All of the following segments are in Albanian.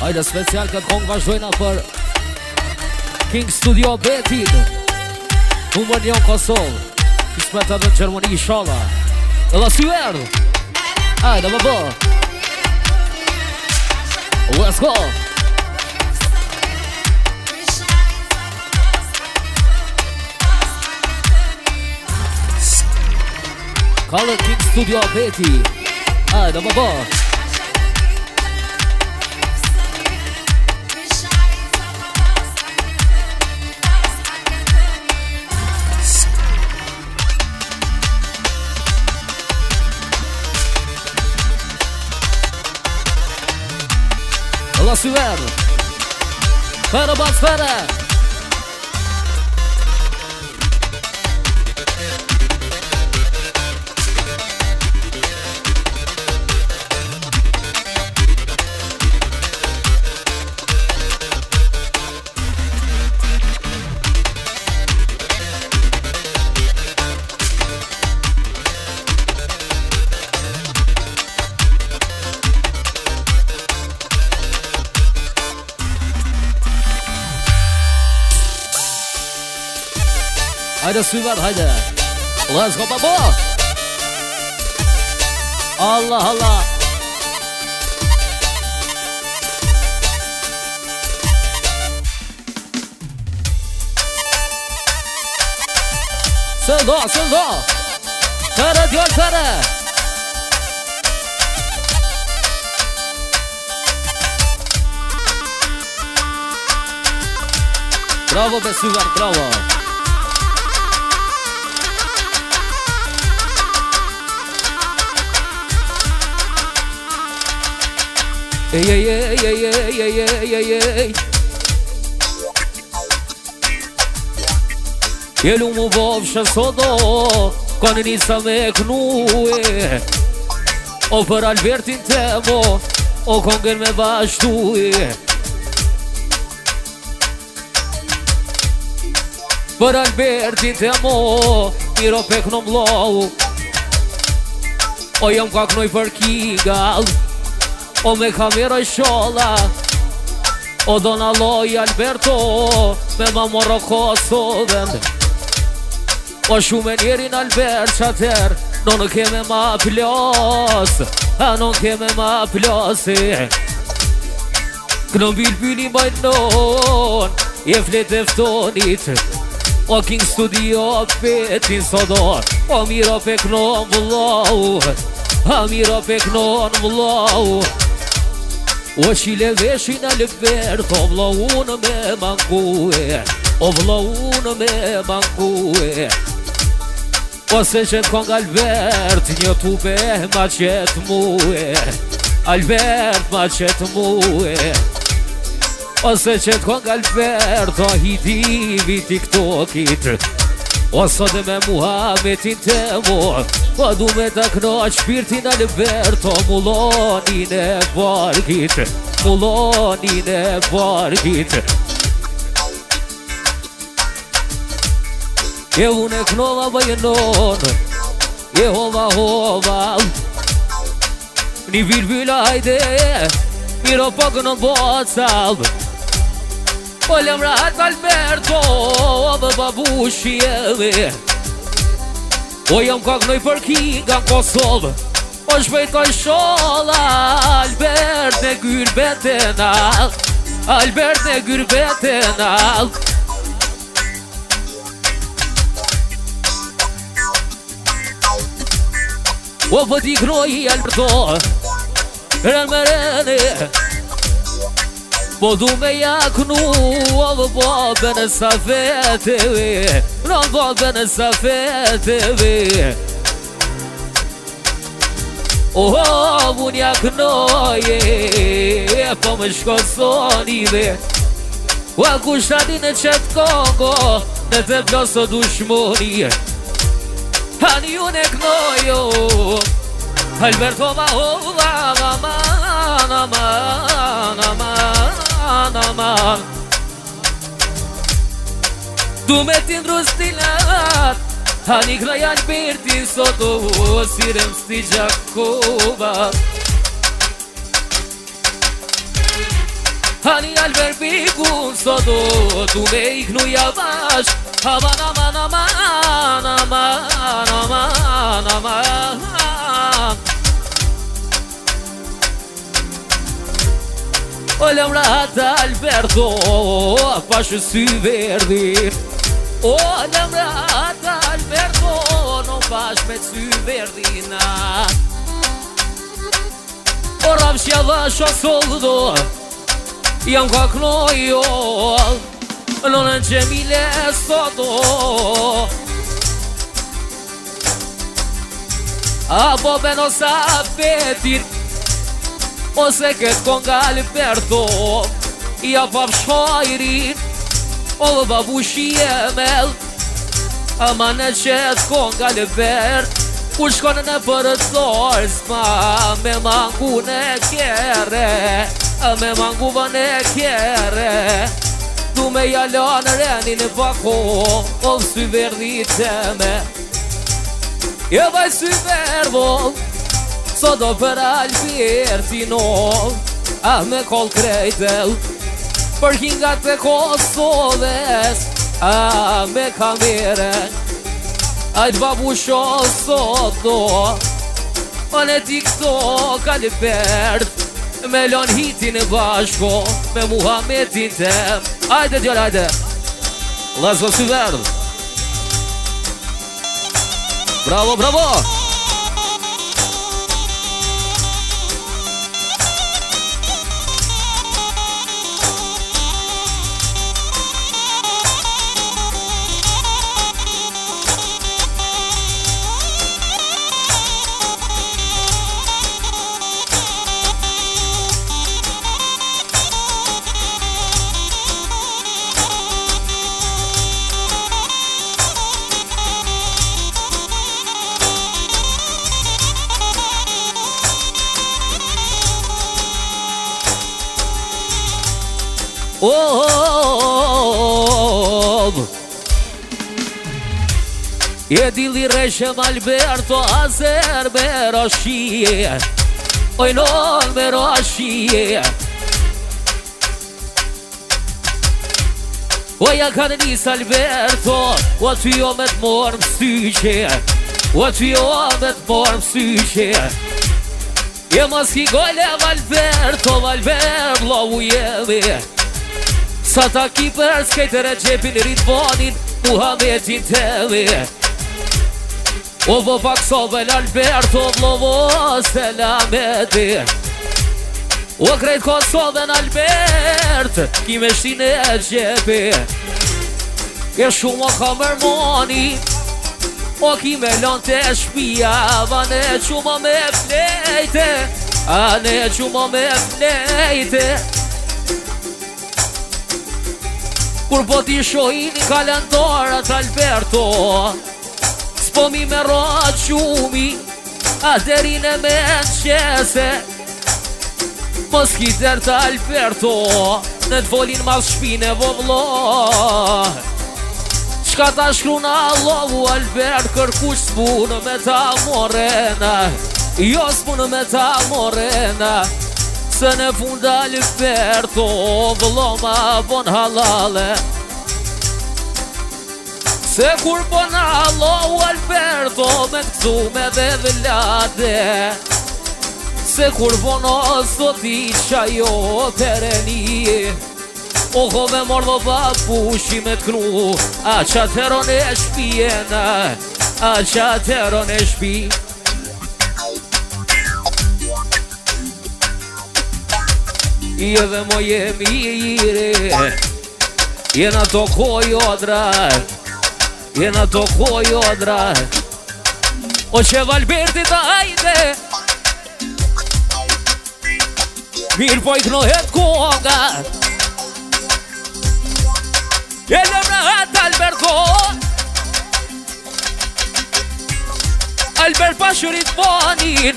Hajde special këtë kongë vazhdojna për King Studio Betin Numër 1 Kosovë Kismet edhe në Gjermani Shala Edhe si verë Hajde më bë Let's go Kallë King Studio Beti Hajde më bë Si verë Fere bat fere Hajde syver, hajde Let's go babo Allah, Allah Sëndo Fere djol fere Bravo be syver, bravo Ej Jelu mu vovshën sodo Kani nisa me knue O për Albertin temo O kongen me vazhdue Për Albertin temo Miro pek në mlau O jam kaknoj për Kingal O me kameroj shola O Donaloj Alberto Me ma morro Kosovën O shume njerin Albert qater No në keme ma plos A no keme ma plosi Kënë bilbili bajnon Je flet eftonit O King Studio Betin sodo O miro pek në mbullau A miro pek në mbullau O qile veshin Albert O vlo unë me mangue O vlo unë me mangue O se qëtë kong Albert Një tupe ma qëtë muë Albert ma qëtë muë O se qëtë kong Albert O hitivi TikTokit O sot me Muhammetin temo O du me të knoq shpirtin Albert O mullonin e barkit Mullonin e barkit E unë e knova bajenon E hova Një vilvila hajde Miro pak në bocall O lemra hat Alberto O dhe babushi edhe O jam kaknoj për Kinga në Kosovë O shpejt ka shola Albert në gyrbeten al Albert në gyrbeten al O për t'i knoj Alberto Ren me rene Po du me jaknu O dhe babën e safeteve Në babën e safeteve O unë jaknoje Po më shkosonive O kushtatin e qëtë kongo Në të ploso dushmoni Hani unë e knojo Alberto ma hova Aman, aman, aman, aman Du me t'indru stilat Hani kraj Albertin soto Sirem sti Gjakova Hani Albert Pikun sot do tu me iknu javash. Aman aman aman aman aman aman. O lemrat Alberto, pash sy verdi. O lemrat Alberto, no pash me sy verdina. O rapsja vash o soldo, jam ka knojo, nonën Gjemile soto. Apo benosa petir, ose këtë konga Alberto, ja pafshojrin, o dhe babushi e mel. Ama në qëtë konga Albert, ku shkonë në përëtor, s'ma me mangu në kjere, me mangu vë në kjere. Du me jalanë reni në bako, o sy verdi teme. Je vaj sy verbo, so do për Albertino, a me kol krejtel, për hingat e Kosovës, a me kamere. Ajt babusho soto, o në TikTok Albert, me lon hitin e bashko, me Muhammedin tem. Ajde djallë, ajde, lasë sy verdë. Bravo, bravo. Je dili reshem Alberto azer me rashie, oj non me rashie. Oja kanë nis Alberto, o ty jo me t'morë m'syqe, o ty jo me t'morë m'syqe. Je mas ki golev Alberto, Albert lovu jemi. Sa ta ki për skejtër e gjepin Ridvanin, Muhammedin temi. O vo pak soben Alberto, vlovo selameti. O krejt Kosovën Albert, ki me shtin e gjepi. Ke shumë o ka mërmoni, o ki me lën të shpia. Va ne qumo me flejte, a ne qumo me flejte. Kur po t'i shojini kalendarat Alberto, s'po mi me roa qumi, a derine me qese. Mos ki der të Alberto, në t'volin mas shpine vovlo. Qka ta shkru në Allahu Albert, kërkush s'punë me ta morena. Jo s'punë me ta morena. Se në fund Alberto, vlo ma bon halale. Se kur bon Allahu Alberto, me këtu me dhe vëllate. Se kur bon o zoti qajo pereni. Oho me mordho babushi me t'knu, a qateron e shpijena, a qateron e shpi. Jeve moje mire, jena to kojo drag, jena to kojo drag. O që Alberti ta ajde, mirë po i knohet konga. E lëmrat Alberto, Albert pashurit bonin,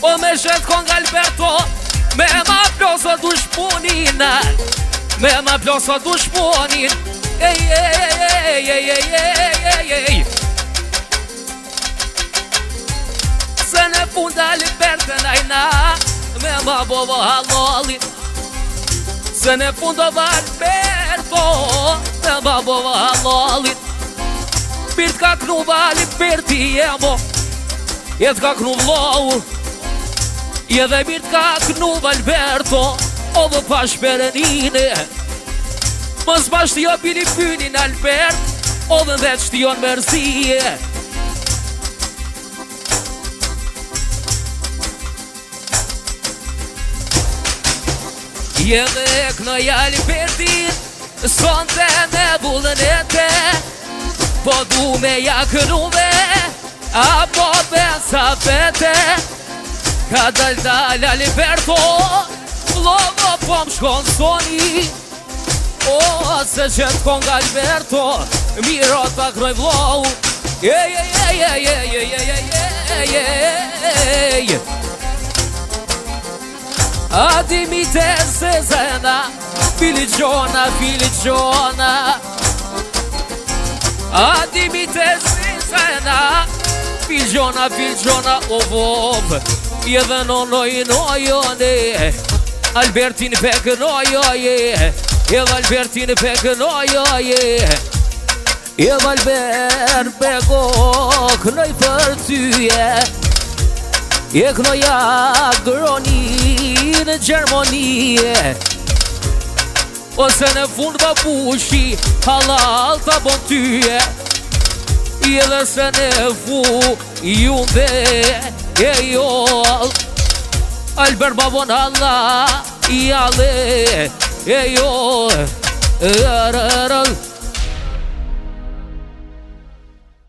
o me shet konga Alberto. Me ma plosa du shpunin, me ma plosa du shpunin. Ej, ej, ej, ej, ej, ej, ej, ej. Se në fund Albertën ajna, me ma bobo halali. Se në fundova Alberto Në babova lolit Birt ka knuva Alberti jemo Jet ka knuv lou Edhe birt ka knuv Alberto O dhe pash perenine Mës bash t'jo pili pynin Albert O dhe veç t'jon mërzije Jedhe e knoj Albertin Sonte me bullën e te Po du me ja kënuve Apo pensa pete Ka dal Alberto Logo po më shkon soni O se qëtë kong Alberto Miro ta kroj vlau A dimite se zena Filigjona A dimite se zena Filigjona o vov Edhe nojone Albertin pek nojoje Edhe Albertin pek nojoje Edhe Albert peko Knoj për tyje E knoja groni në Gjermonije Ose në fund babushi halal ta bon tyje Edhe se në fund junde e jol Albert babon Allah i ale e jol